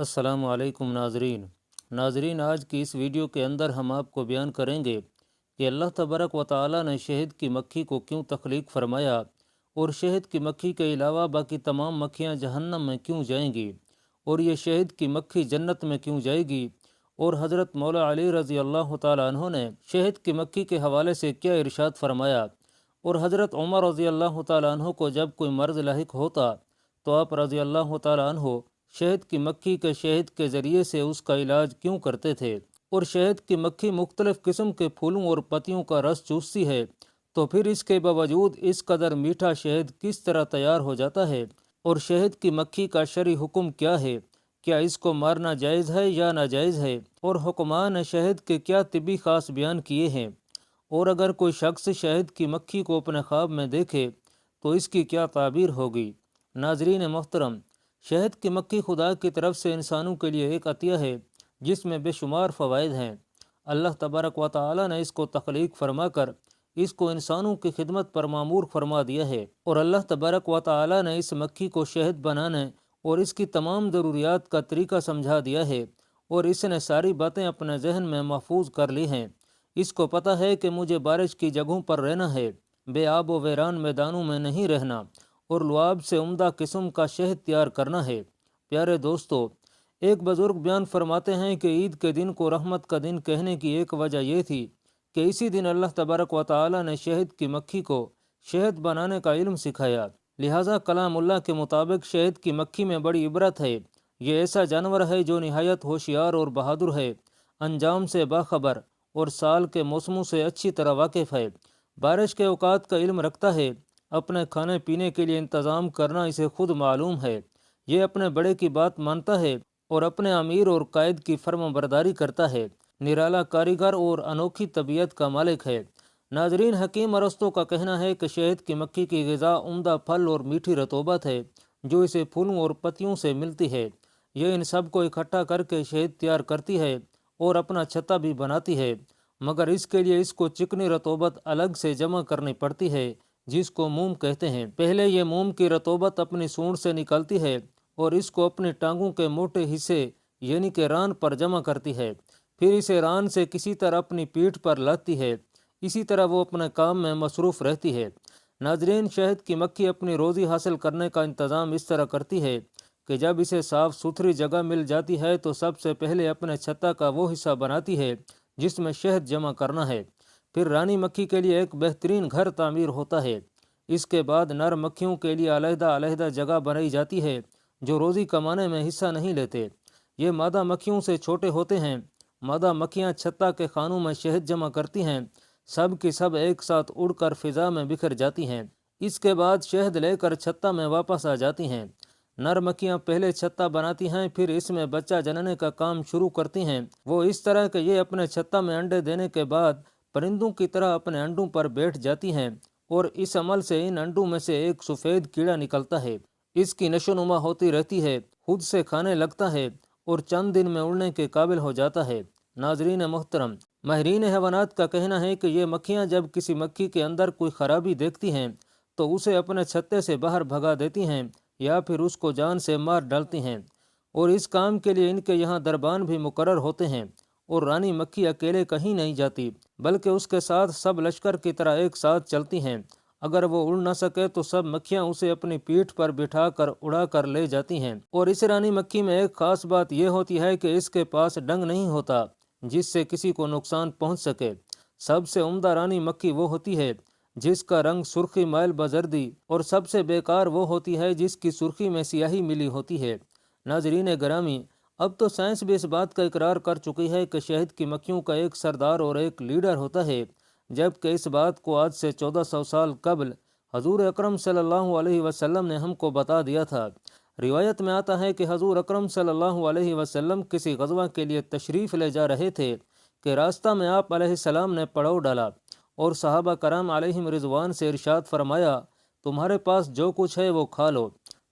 السلام علیکم ناظرین، آج کی اس ویڈیو کے اندر ہم آپ کو بیان کریں گے کہ اللہ تبارک و تعالی نے شہد کی مکھی کو کیوں تخلیق فرمایا اور شہد کی مکھی کے علاوہ باقی تمام مکھیاں جہنم میں کیوں جائیں گی اور یہ شہد کی مکھی جنت میں کیوں جائے گی، اور حضرت مولا علی رضی اللہ تعالیٰ عنہ نے شہد کی مکھی کے حوالے سے کیا ارشاد فرمایا، اور حضرت عمر رضی اللہ تعالیٰ عنہ کو جب کوئی مرض لاحق ہوتا تو آپ رضی اللہ تعالیٰ عنہ شہد کی مکھی کے شہد کے ذریعے سے اس کا علاج کیوں کرتے تھے، اور شہد کی مکھی مختلف قسم کے پھولوں اور پتیوں کا رس چوستی ہے تو پھر اس کے باوجود اس قدر میٹھا شہد کس طرح تیار ہو جاتا ہے، اور شہد کی مکھی کا شرعی حکم کیا ہے، کیا اس کو مارنا جائز ہے یا ناجائز ہے، اور حکمان نے شہد کے کیا طبی خاص بیان کیے ہیں، اور اگر کوئی شخص شہد کی مکھی کو اپنے خواب میں دیکھے تو اس کی کیا تعبیر ہوگی۔ ناظرین محترم، شہد کی مکھی خدا کی طرف سے انسانوں کے لیے ایک عطیہ ہے جس میں بے شمار فوائد ہیں۔ اللہ تبارک و تعالی نے اس کو تخلیق فرما کر اس کو انسانوں کی خدمت پر معمور فرما دیا ہے، اور اللہ تبارک و تعالی نے اس مکھی کو شہد بنانے اور اس کی تمام ضروریات کا طریقہ سمجھا دیا ہے، اور اس نے ساری باتیں اپنے ذہن میں محفوظ کر لی ہیں۔ اس کو پتہ ہے کہ مجھے بارش کی جگہوں پر رہنا ہے، بے آب و ویران میدانوں میں نہیں رہنا، اور لعاب سے عمدہ قسم کا شہد تیار کرنا ہے۔ پیارے دوستو، ایک بزرگ بیان فرماتے ہیں کہ عید کے دن کو رحمت کا دن کہنے کی ایک وجہ یہ تھی کہ اسی دن اللہ تبارک و تعالی نے شہد کی مکھی کو شہد بنانے کا علم سکھایا۔ لہٰذا کلام اللہ کے مطابق شہد کی مکھی میں بڑی عبرت ہے۔ یہ ایسا جانور ہے جو نہایت ہوشیار اور بہادر ہے، انجام سے باخبر اور سال کے موسموں سے اچھی طرح واقف ہے، بارش کے اوقات کا علم رکھتا ہے، اپنے کھانے پینے کے لیے انتظام کرنا اسے خود معلوم ہے، یہ اپنے بڑے کی بات مانتا ہے اور اپنے امیر اور قائد کی فرم برداری کرتا ہے، نرالا کاریگر اور انوکھی طبیعت کا مالک ہے۔ ناظرین، حکیم ارسطو کا کہنا ہے کہ شہد کی مکھی کی غذا عمدہ پھل اور میٹھی رطوبت ہے جو اسے پھولوں اور پتیوں سے ملتی ہے۔ یہ ان سب کو اکٹھا کر کے شہد تیار کرتی ہے اور اپنا چھتا بھی بناتی ہے، مگر اس کے لیے اس کو چکنی رطوبت الگ سے جمع کرنی پڑتی ہے جس کو موم کہتے ہیں۔ پہلے یہ موم کی رطوبت اپنی سونڈ سے نکلتی ہے اور اس کو اپنی ٹانگوں کے موٹے حصے یعنی کہ ران پر جمع کرتی ہے، پھر اسے ران سے کسی طرح اپنی پیٹھ پر لاتی ہے، اسی طرح وہ اپنے کام میں مصروف رہتی ہے۔ ناظرین، شہد کی مکھی اپنی روزی حاصل کرنے کا انتظام اس طرح کرتی ہے کہ جب اسے صاف ستھری جگہ مل جاتی ہے تو سب سے پہلے اپنے چھتا کا وہ حصہ بناتی ہے جس میں شہد جمع کرنا ہے، پھر رانی مکھی کے لیے ایک بہترین گھر تعمیر ہوتا ہے، اس کے بعد نر مکھیوں کے لیے علیحدہ علیحدہ جگہ بنائی جاتی ہے جو روزی کمانے میں حصہ نہیں لیتے، یہ مادہ مکھیوں سے چھوٹے ہوتے ہیں۔ مادہ مکھیاں چھتا کے خانوں میں شہد جمع کرتی ہیں، سب کی سب ایک ساتھ اڑ کر فضا میں بکھر جاتی ہیں، اس کے بعد شہد لے کر چھتا میں واپس آ جاتی ہیں۔ نر مکھیاں پہلے چھتا بناتی ہیں، پھر اس میں بچہ جننے کا کام شروع کرتی ہیں، وہ اس طرح کہ یہ اپنے چھتا میں انڈے دینے کے بعد پرندوں کی طرح اپنے انڈوں پر بیٹھ جاتی ہیں، اور اس عمل سے ان انڈوں میں سے ایک سفید کیڑا نکلتا ہے، اس کی نشو نما ہوتی رہتی ہے، خود سے کھانے لگتا ہے اور چند دن میں اڑنے کے قابل ہو جاتا ہے۔ ناظرین محترم، ماہرین حیوانات کا کہنا ہے کہ یہ مکھیاں جب کسی مکھی کے اندر کوئی خرابی دیکھتی ہیں تو اسے اپنے چھتے سے باہر بھگا دیتی ہیں یا پھر اس کو جان سے مار ڈالتی ہیں، اور اس کام کے لیے ان کے یہاں دربان بھی مقرر ہوتے ہیں، اور رانی مکھی اکیلے کہیں نہیں جاتی بلکہ اس کے ساتھ سب لشکر کی طرح ایک ساتھ چلتی ہیں۔ اگر وہ اڑ نہ سکے تو سب مکھیاں اسے اپنی پیٹھ پر بٹھا کر اڑا کر لے جاتی ہیں، اور اس رانی مکھی میں ایک خاص بات یہ ہوتی ہے کہ اس کے پاس ڈنگ نہیں ہوتا جس سے کسی کو نقصان پہنچ سکے۔ سب سے عمدہ رانی مکھی وہ ہوتی ہے جس کا رنگ سرخی مائل بزردی، اور سب سے بیکار وہ ہوتی ہے جس کی سرخی میں سیاہی ملی ہوتی ہے۔ ناظرین گرامی، اب تو سائنس بھی اس بات کا اقرار کر چکی ہے کہ شہد کی مکھیوں کا ایک سردار اور ایک لیڈر ہوتا ہے، جبکہ اس بات کو آج سے 1400 سال قبل حضور اکرم صلی اللہ علیہ وسلم نے ہم کو بتا دیا تھا۔ روایت میں آتا ہے کہ حضور اکرم صلی اللہ علیہ وسلم کسی غزوہ کے لیے تشریف لے جا رہے تھے کہ راستہ میں آپ علیہ السلام نے پڑاؤ ڈالا اور صحابہ کرام علیہم رضوان سے ارشاد فرمایا، تمہارے پاس جو کچھ ہے وہ کھا لو۔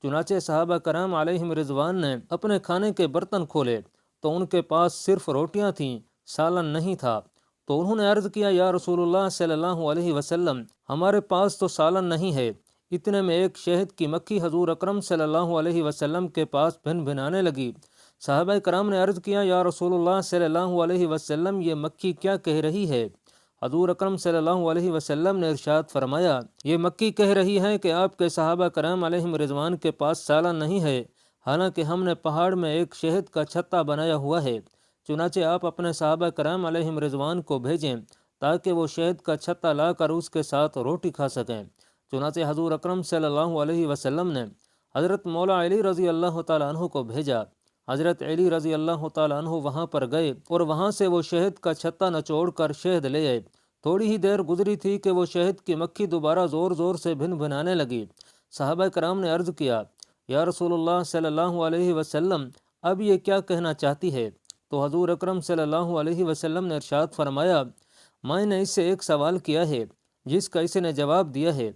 چنانچہ صحابہ کرام علیہم رضوان نے اپنے کھانے کے برتن کھولے تو ان کے پاس صرف روٹیاں تھیں، سالن نہیں تھا، تو انہوں نے عرض کیا، یا رسول اللہ صلی اللہ علیہ وسلم، ہمارے پاس تو سالن نہیں ہے۔ اتنے میں ایک شہد کی مکھی حضور اکرم صلی اللہ علیہ وسلم کے پاس بھن بھنانے لگی۔ صحابہ کرام نے عرض کیا یا رسول اللہ صلی اللہ علیہ وسلم یہ مکی کیا کہہ رہی ہے؟ حضور اکرم صلی اللہ علیہ وسلم نے ارشاد فرمایا یہ مکی کہہ رہی ہے کہ آپ کے صحابہ کرام علیہم رضوان کے پاس سالن نہیں ہے، حالانکہ ہم نے پہاڑ میں ایک شہد کا چھتا بنایا ہوا ہے، چنانچہ آپ اپنے صحابہ کرام علیہم رضوان کو بھیجیں تاکہ وہ شہد کا چھتا لا کر اس کے ساتھ روٹی کھا سکیں۔ چنانچہ حضور اکرم صلی اللہ علیہ وسلم نے حضرت مولا علی رضی اللہ تعالیٰ عنہ کو بھیجا۔ حضرت علی رضی اللہ تعالیٰ عنہ وہاں پر گئے اور وہاں سے وہ شہد کا چھتا نچوڑ کر شہد لے آئے۔ تھوڑی ہی دیر گزری تھی کہ وہ شہد کی مکھی دوبارہ زور زور سے بھن بھنانے لگی۔ صحابہ کرام نے عرض کیا یا رسول اللہ صلی اللہ علیہ وسلم اب یہ کیا کہنا چاہتی ہے؟ تو حضور اکرم صلی اللہ علیہ وسلم نے ارشاد فرمایا میں نے اس سے ایک سوال کیا ہے جس کا اس نے جواب دیا ہے۔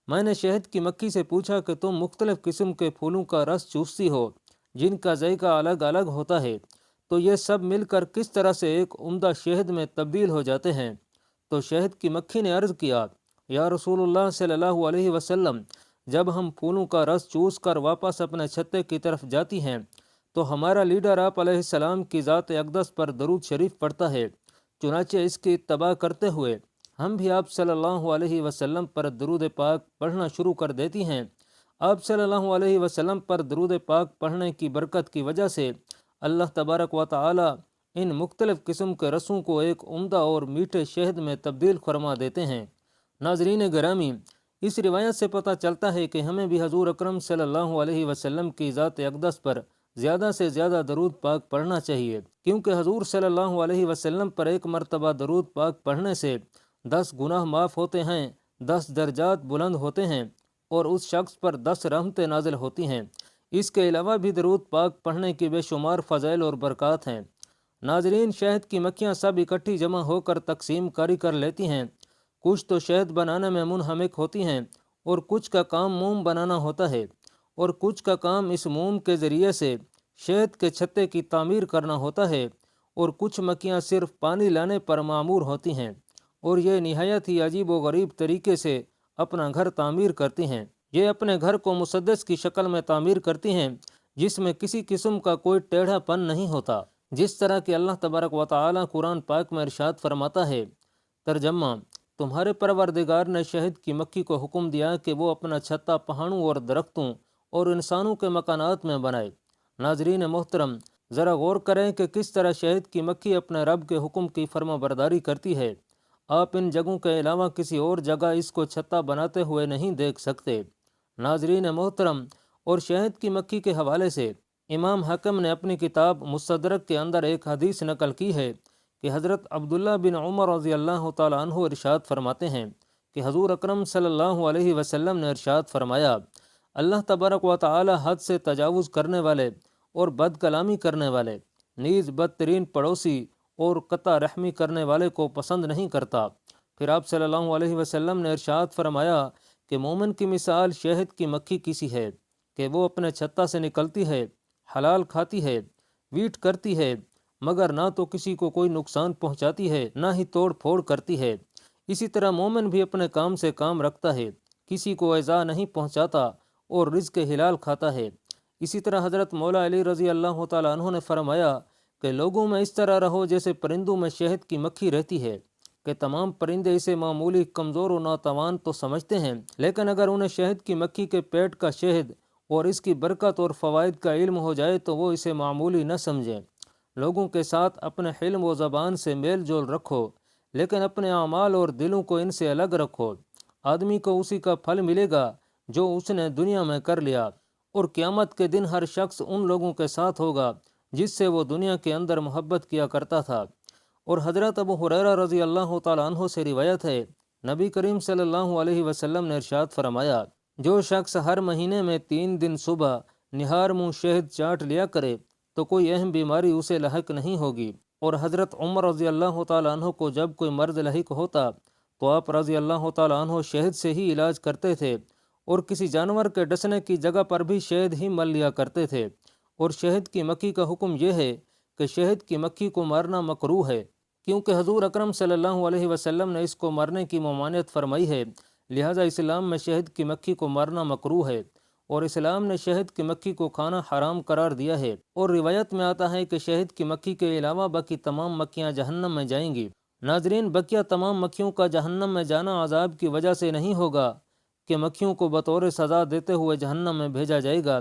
میں نے شہد کی مکھی سے پوچھا کہ تم مختلف قسم کے پھولوں کا رس چوستی ہو جن کا ذائقہ الگ الگ ہوتا ہے، تو یہ سب مل کر کس طرح سے ایک عمدہ شہد میں تبدیل ہو جاتے ہیں؟ تو شہد کی مکھی نے عرض کیا یا رسول اللہ صلی اللہ علیہ وسلم جب ہم پھولوں کا رس چوس کر واپس اپنے چھتے کی طرف جاتی ہیں تو ہمارا لیڈر آپ علیہ السلام کی ذات اقدس پر درود شریف پڑھتا ہے، چنانچہ اس کی اتباع کرتے ہوئے ہم بھی آپ صلی اللہ علیہ وسلم پر درود پاک پڑھنا شروع کر دیتی ہیں۔ آپ صلی اللہ علیہ وسلم پر درود پاک پڑھنے کی برکت کی وجہ سے اللہ تبارک و تعالی ان مختلف قسم کے رسوں کو ایک عمدہ اور میٹھے شہد میں تبدیل فرما دیتے ہیں۔ ناظرین گرامی، اس روایت سے پتہ چلتا ہے کہ ہمیں بھی حضور اکرم صلی اللہ علیہ وسلم کی ذات اقدس پر زیادہ سے زیادہ درود پاک پڑھنا چاہیے، کیونکہ حضور صلی اللہ علیہ وسلم پر ایک مرتبہ درود پاک پڑھنے سے 10 گناہ معاف ہوتے ہیں، 10 درجات بلند ہوتے ہیں اور اس شخص پر 10 رحمتیں نازل ہوتی ہیں۔ اس کے علاوہ بھی درود پاک پڑھنے کی بے شمار فضائل اور برکات ہیں۔ ناظرین، شہد کی مکھیاں سب اکٹھی جمع ہو کر تقسیم کاری کر لیتی ہیں۔ کچھ تو شہد بنانے میں منہمک ہوتی ہیں اور کچھ کا کام موم بنانا ہوتا ہے اور کچھ کا کام اس موم کے ذریعے سے شہد کے چھتے کی تعمیر کرنا ہوتا ہے اور کچھ مکھیاں صرف پانی لانے پر معمور ہوتی ہیں اور یہ نہایت ہی عجیب و غریب طریقے سے اپنا گھر تعمیر کرتی ہیں۔ یہ اپنے گھر کو مسدس کی شکل میں تعمیر کرتی ہیں جس میں کسی قسم کا کوئی ٹیڑھا پن نہیں ہوتا، جس طرح کہ اللہ تبارک و تعالی قرآن پاک میں ارشاد فرماتا ہے۔ ترجمہ: تمہارے پروردگار نے شہد کی مکھی کو حکم دیا کہ وہ اپنا چھتا پہاڑوں اور درختوں اور انسانوں کے مکانات میں بنائے۔ ناظرین محترم، ذرا غور کریں کہ کس طرح شہد کی مکھی اپنے رب کے حکم کی فرما برداری کرتی ہے۔ آپ ان جگہوں کے علاوہ کسی اور جگہ اس کو چھتا بناتے ہوئے نہیں دیکھ سکتے۔ ناظرین محترم، اور شہد کی مکھی کے حوالے سے امام حاکم نے اپنی کتاب مستدرک کے اندر ایک حدیث نقل کی ہے کہ حضرت عبداللہ بن عمر رضی اللہ تعالیٰ عنہ ارشاد فرماتے ہیں کہ حضور اکرم صلی اللہ علیہ وسلم نے ارشاد فرمایا اللہ تبارک و تعالی حد سے تجاوز کرنے والے اور بد کلامی کرنے والے، نیز بدترین پڑوسی اور قطع رحمی کرنے والے کو پسند نہیں کرتا۔ پھر آپ صلی اللہ علیہ وسلم نے ارشاد فرمایا کہ مومن کی مثال شہد کی مکھی کسی ہے کہ وہ اپنے چھتا سے نکلتی ہے، حلال کھاتی ہے، ویٹ کرتی ہے، مگر نہ تو کسی کو کوئی نقصان پہنچاتی ہے نہ ہی توڑ پھوڑ کرتی ہے۔ اسی طرح مومن بھی اپنے کام سے کام رکھتا ہے، کسی کو ایذا نہیں پہنچاتا اور رزق حلال کھاتا ہے۔ اسی طرح حضرت مولا علی رضی اللہ تعالیٰ عنہ نے فرمایا کہ لوگوں میں اس طرح رہو جیسے پرندوں میں شہد کی مکھی رہتی ہے، کہ تمام پرندے اسے معمولی کمزور و ناتوان تو سمجھتے ہیں، لیکن اگر انہیں شہد کی مکھی کے پیٹ کا شہد اور اس کی برکت اور فوائد کا علم ہو جائے تو وہ اسے معمولی نہ سمجھیں۔ لوگوں کے ساتھ اپنے حلم و زبان سے میل جول رکھو، لیکن اپنے اعمال اور دلوں کو ان سے الگ رکھو۔ آدمی کو اسی کا پھل ملے گا جو اس نے دنیا میں کر لیا، اور قیامت کے دن ہر شخص ان لوگوں کے ساتھ ہوگا جس سے وہ دنیا کے اندر محبت کیا کرتا تھا۔ اور حضرت ابو ہریرہ رضی اللہ تعالیٰ عنہ سے روایت ہے، نبی کریم صلی اللہ علیہ وسلم نے ارشاد فرمایا جو شخص ہر مہینے میں 3 دن صبح نہار منہ شہد چاٹ لیا کرے تو کوئی اہم بیماری اسے لاحق نہیں ہوگی۔ اور حضرت عمر رضی اللہ تعالیٰ عنہ کو جب کوئی مرض لاحق ہوتا تو آپ رضی اللہ تعالیٰ عنہ شہد سے ہی علاج کرتے تھے، اور کسی جانور کے ڈسنے کی جگہ پر بھی شہد ہی مل لیا کرتے تھے۔ اور شہد کی مکھی کا حکم یہ ہے کہ شہد کی مکھی کو مارنا مکروہ ہے، کیونکہ حضور اکرم صلی اللہ علیہ وسلم نے اس کو مارنے کی ممانعت فرمائی ہے، لہذا اسلام میں شہد کی مکھی کو مارنا مکروہ ہے۔ اور اسلام نے شہد کی مکھی کو کھانا حرام قرار دیا ہے، اور روایت میں آتا ہے کہ شہد کی مکھی کے علاوہ باقی تمام مکھیاں جہنم میں جائیں گی۔ ناظرین، بقیہ تمام مکھیوں کا جہنم میں جانا عذاب کی وجہ سے نہیں ہوگا کہ مکھیوں کو بطور سزا دیتے ہوئے جہنم میں بھیجا جائے گا،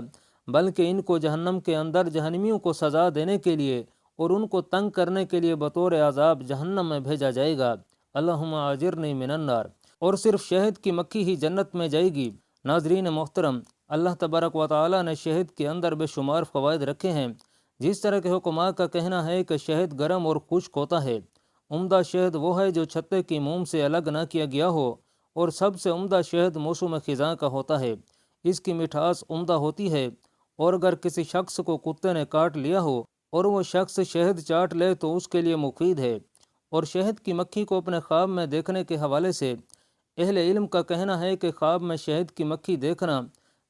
بلکہ ان کو جہنم کے اندر جہنمیوں کو سزا دینے کے لیے اور ان کو تنگ کرنے کے لیے بطور عذاب جہنم میں بھیجا جائے گا۔ اللہم اجرنی من النار۔ اور صرف شہد کی مکھی ہی جنت میں جائے گی۔ ناظرین محترم، اللہ تبارک و تعالی نے شہد کے اندر بے شمار فوائد رکھے ہیں۔ جس طرح کے حکماء کا کہنا ہے کہ شہد گرم اور خشک ہوتا ہے۔ عمدہ شہد وہ ہے جو چھتے کی موم سے الگ نہ کیا گیا ہو، اور سب سے عمدہ شہد موسم خزاں کا ہوتا ہے۔ اس کی مٹھاس عمدہ ہوتی ہے، اور اگر کسی شخص کو کتے نے کاٹ لیا ہو اور وہ شخص شہد چاٹ لے تو اس کے لیے مفید ہے۔ اور شہد کی مکھی کو اپنے خواب میں دیکھنے کے حوالے سے اہل علم کا کہنا ہے کہ خواب میں شہد کی مکھی دیکھنا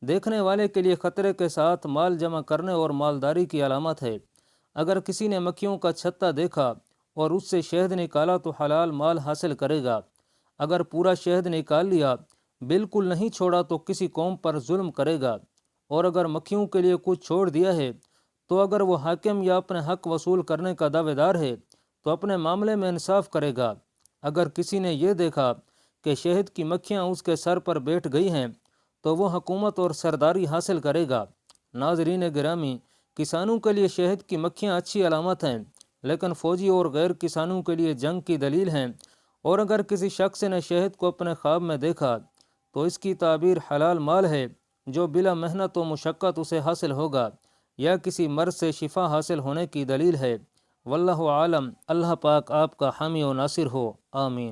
دیکھنے والے کے لیے خطرے کے ساتھ مال جمع کرنے اور مالداری کی علامت ہے۔ اگر کسی نے مکھیوں کا چھتا دیکھا اور اس سے شہد نکالا تو حلال مال حاصل کرے گا۔ اگر پورا شہد نکال لیا، بالکل نہیں چھوڑا تو کسی قوم پر ظلم کرے گا۔ اور اگر مکھیوں کے لیے کچھ چھوڑ دیا ہے تو اگر وہ حاکم یا اپنے حق وصول کرنے کا دعوے دار ہے تو اپنے معاملے میں انصاف کرے گا۔ اگر کسی نے یہ دیکھا کہ شہد کی مکھیاں اس کے سر پر بیٹھ گئی ہیں تو وہ حکومت اور سرداری حاصل کرے گا۔ ناظرین گرامی، کسانوں کے لیے شہد کی مکھیاں اچھی علامت ہیں، لیکن فوجی اور غیر کسانوں کے لیے جنگ کی دلیل ہیں۔ اور اگر کسی شخص نے شہد کو اپنے خواب میں دیکھا تو اس کی تعبیر حلال مال ہے جو بلا محنت و مشقت اسے حاصل ہوگا، یا کسی مرض سے شفا حاصل ہونے کی دلیل ہے۔ واللہ عالم۔ اللہ پاک آپ کا حامی و ناصر ہو، آمین۔